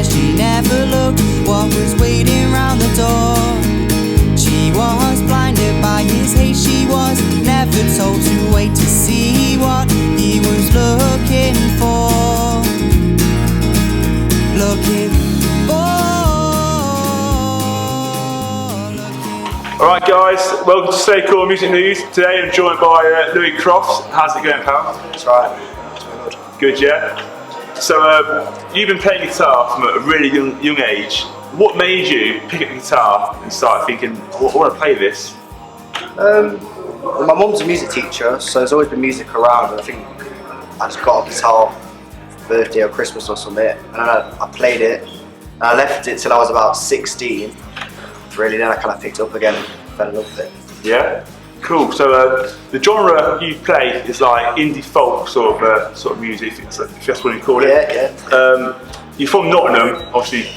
where she never looked what was waiting round the door. She was blinded by his hate, she was never told to wait to see what he was looking for. Looking for. Alright guys, welcome to Stay Cool Music News. Today I'm joined by Louis Croft. How's it going, pal? That's right. It's been good. Good, yeah? So you've been playing guitar from a really young age. What made you pick up the guitar and start thinking, I want to play this? Well, my mum's a music teacher, so there's always been music around, and I think I just got a guitar for birthday or Christmas or something, and then I played it, and I left it till I was about 16. Really, then I kind of picked it up again and fell in love with it. Yeah? Cool. So the genre you play is like indie folk sort of music, if that's what you call it. Yeah. You're from Nottingham, obviously.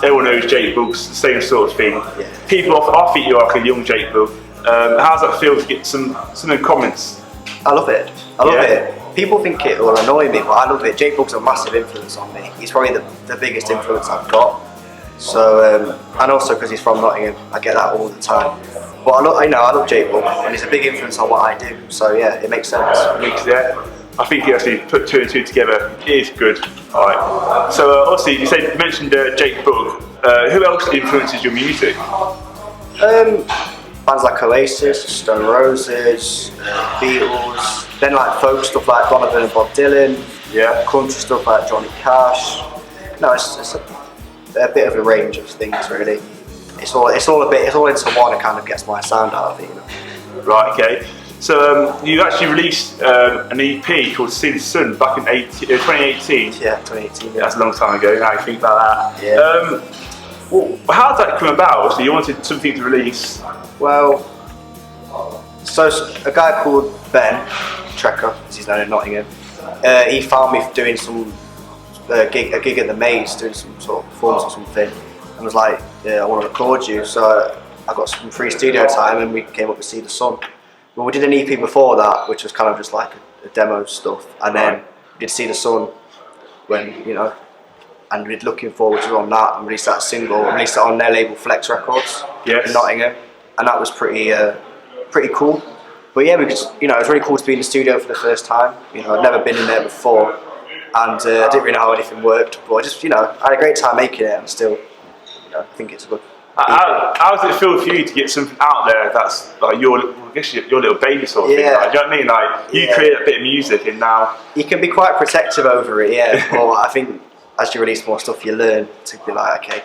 Everyone knows Jake Buggs, same sort of thing. Yeah. People I think you're like a young Jake Bugg. How's that feel to get some comments? I love it. I love it. People think it will annoy me, but I love it. Jake Buggs a massive influence on me. He's probably the biggest influence I've got. So, and also because he's from Nottingham, I get that all the time. But I love Jake Buggs, and he's a big influence on what I do. So yeah, it makes sense. Yeah. I think you actually put two and two together. It is good. All right. So obviously you mentioned Jake Bugg. Who else influences your music? Bands like Oasis, Stone Roses, Beatles. Then like folk stuff like Donovan and Bob Dylan. Yeah. Country stuff like Johnny Cash. No, it's a bit of a range of things really. It's all into one and kind of gets my sound out of it. You know? Right. Okay. So you actually released an EP called See the Sun back in 2018. Yeah, 2018. Yeah. That's a long time ago. Now you think about that. Yeah. Well, how did that come about? So you wanted something to release? Well, so a guy called Ben Trekker, as he's known in Nottingham, he found me doing a gig at the Maze, doing some sort of performance or something, and was like, "Yeah, I want to record you." So I got some free studio time, and we came up to See the Sun. Well, we did an EP before that, which was kind of just like a demo stuff, and then we did See the Sun when and we did Looking Forward, which was on that, and released that single, released it on their label Flex Records in Nottingham, and that was pretty cool. But yeah, because it was really cool to be in the studio for the first time. I'd never been in there before, and I didn't really know how anything worked. But I just I had a great time making it, and still, I think it's a good. How does it feel for you to get something out there that's like your little baby sort of thing? Like, do you know what I mean? Like you create a bit of music, and now you can be quite protective over it. Yeah, but I think as you release more stuff, you learn to be like, okay,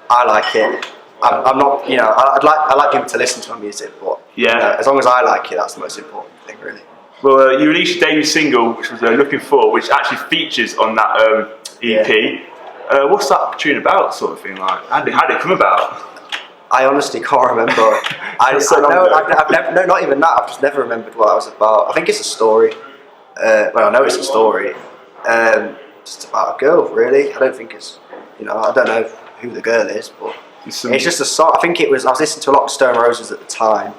I like it. I'm not, I like people to listen to my music, but as long as I like it, that's the most important thing, really. Well, you released your debut single, which was Looking For, which actually features on that EP. Yeah. What's that tune about, sort of thing? Like, how did it come about? I honestly can't remember. Not even that. I've just never remembered what it was about. I think it's a story. Well, I know it's a story. Just about a girl, really. I don't think it's, I don't know who the girl is, but it's just a song. I was listening to a lot of Stone Roses at the time,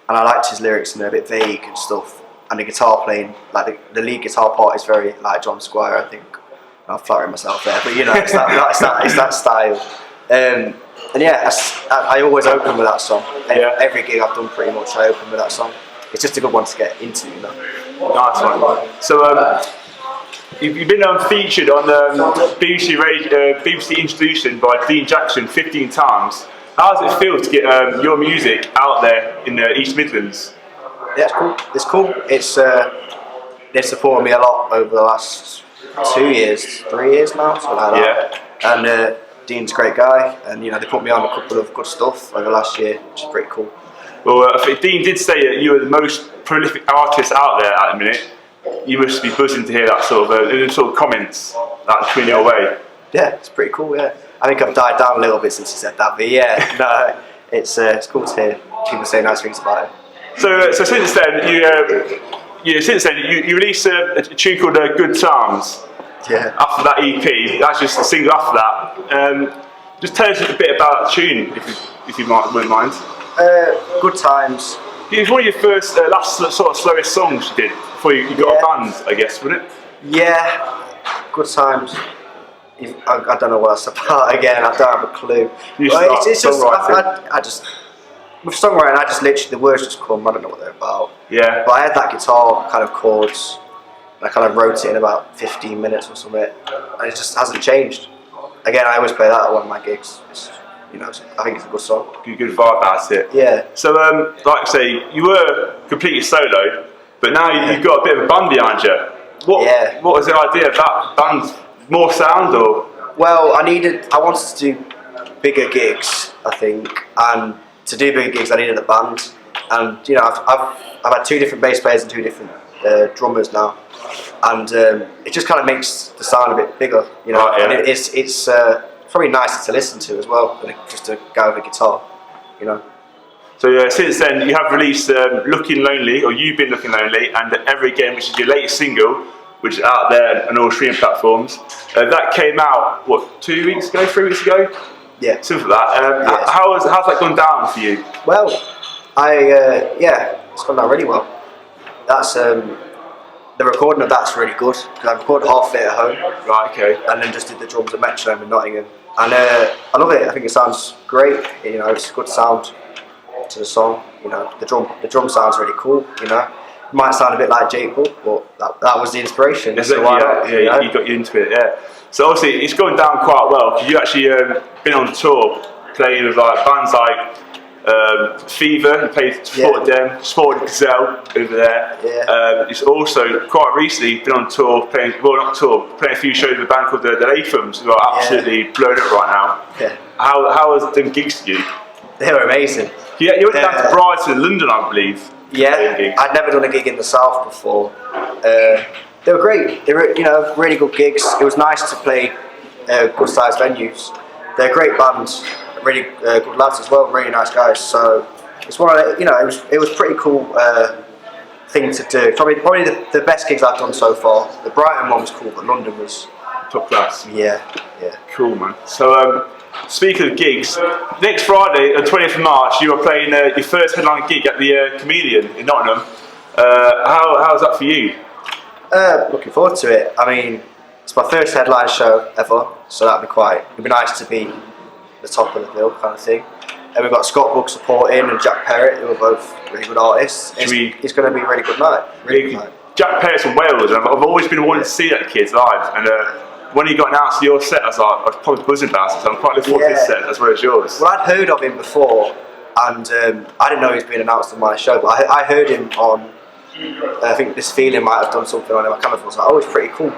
and I liked his lyrics, and they're a bit vague and stuff. And the guitar playing, like the lead guitar part is very like John Squire, I think. I'm flattering myself there, but it's that style. And yeah, I always open with that song. Every gig I've done, pretty much, I open with that song. It's just a good one to get into, Nice one. So you've been featured on BBC BBC Introduction by Dean Jackson 15 times. How does it feel to get your music out there in the East Midlands? Yeah, it's cool. They've supported me a lot over the last 3 years now, something like that. Yeah. And Dean's a great guy, and they put me on a couple of good stuff over last year, which is pretty cool. Well, I think Dean did say that you are the most prolific artist out there at the minute. You must be buzzing to hear that sort of comments that coming your way. Yeah, it's pretty cool. Yeah, I think I've died down a little bit since he said that, but yeah, no, it's cool to hear people say nice things about it. So since then, you released a tune called "Good Times." Yeah. After that EP, that's just a single after that. Just tell us a bit about that tune, if you wouldn't mind. Good Times. It was one of your first, last sort of slowest songs you did before you got a band, I guess, wasn't it? Yeah. Good Times. I don't know what that's about again. I don't have a clue. You But it's just songwriting. I just with songwriting, I just literally the words just come. I don't know what they're about. Yeah. But I had that guitar kind of chords. And I kind of wrote it in about 15 minutes or something, and it just hasn't changed. Again, I always play that at one of my gigs. I think it's a good song. Good vibe about it. Yeah. So, like I say, you were completely solo, but now you've got a bit of a band behind you. What was the idea of that band? More sound, or? Well, I wanted to do bigger gigs, I think, and to do bigger gigs, I needed a band. And I've had 2 different bass players and 2 different drummers now, and it just kind of makes the sound a bit bigger, Right, yeah. And it's probably nicer to listen to as well than just a guy with a guitar, So since then, you have released "Looking Lonely," or "You've Been Looking Lonely," and "Ever Again," which is your latest single, which is out there on all streaming platforms. That came out 2 weeks ago, 3 weeks ago, Yeah. something like that. Yes. How's that gone down for you? Well, it's gone down really well. That's the recording of that's really good because I recorded half of it at home, Right, okay. and then just did the drums at Metronome in Nottingham, and I love it. I think it sounds great. It's a good sound to the song. The drum sounds really cool. It might sound a bit like Jake Bull, but that was the inspiration. Exactly, So why not, you got you into it, yeah. So obviously it's gone down quite well because you actually been on tour playing with like bands like Fever. You played supported them, supported Gazelle over there. Yeah. It's also quite recently been on tour playing a few shows with a band called the Lathams, who are absolutely blowing up right now. Yeah. How was them gigs for you? They were amazing. Yeah, you went down to Brighton, London, I believe. Yeah, I'd never done a gig in the South before. They were great. They were, really good gigs. It was nice to play good sized venues. They're great bands, really good lads as well, really nice guys. So it's one of the, it was pretty cool thing to do. Probably the best gigs I've done so far. The Brighton one was cool, but London was top class. Yeah. Cool, man. So speaking of gigs, next Friday, the 20th of March, you are playing your first headline gig at the Chameleon in Nottingham. How's that for you? Looking forward to it. I mean, it's my first headline show ever, so it'd be nice to be the top of the bill kind of thing. And we've got Scott Book supporting and Jack Perrett, who are both really good artists. It's going to be a really good night. Really good night. Jack Perrett's from Wales, and I've always been wanting to see that kid live. And when he got announced to your set, I was probably buzzing about it. So I'm quite looking forward to his set as well as yours. Well, I'd heard of him before, and I didn't know he was being announced on my show, but I heard him on. I think This Feeling might have done something on him. I kind of was like, oh, it's pretty cool.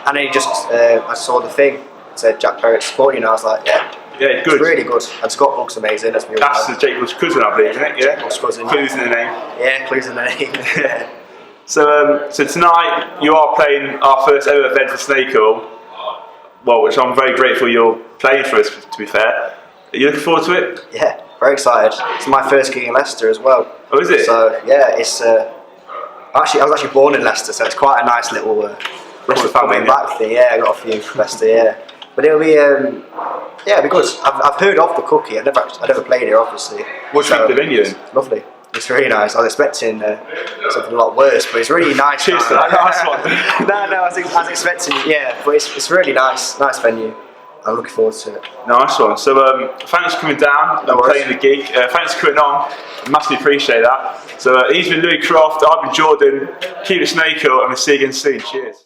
And then he just, I saw the thing, it said Jack Perrett supporting, and I was like, yeah, good. It's really good. And Scott Book's amazing. That's Jake Bull's cousin, I believe, isn't it? Yeah. Buck's cousin. Clues in the name. Yeah, clues in the name. So tonight you are playing our first ever event for Snake Oil. Well, which I'm very grateful you're playing for us. To be fair, are you looking forward to it? Yeah, very excited. It's my first gig in Leicester as well. Oh, is it? So yeah, it's. I was actually born in Leicester, so it's quite a nice little Leicester family back thing. Yeah, I got a few from Leicester. Yeah, but it'll be it'll be good. I've heard of the Cookie. I never played here, obviously. What's the venue then? Lovely. It's really nice. I was expecting something a lot worse, but it's really nice. Cheers to that. Nice one. No, I was expecting, but it's really nice venue. I'm looking forward to it. Nice one. So thanks for coming down and playing the gig. Thanks for coming on. Massively appreciate that. So he's been Louis Croft. I've been Jordan. Keep it Snake Oil, and we'll see you again soon. Cheers.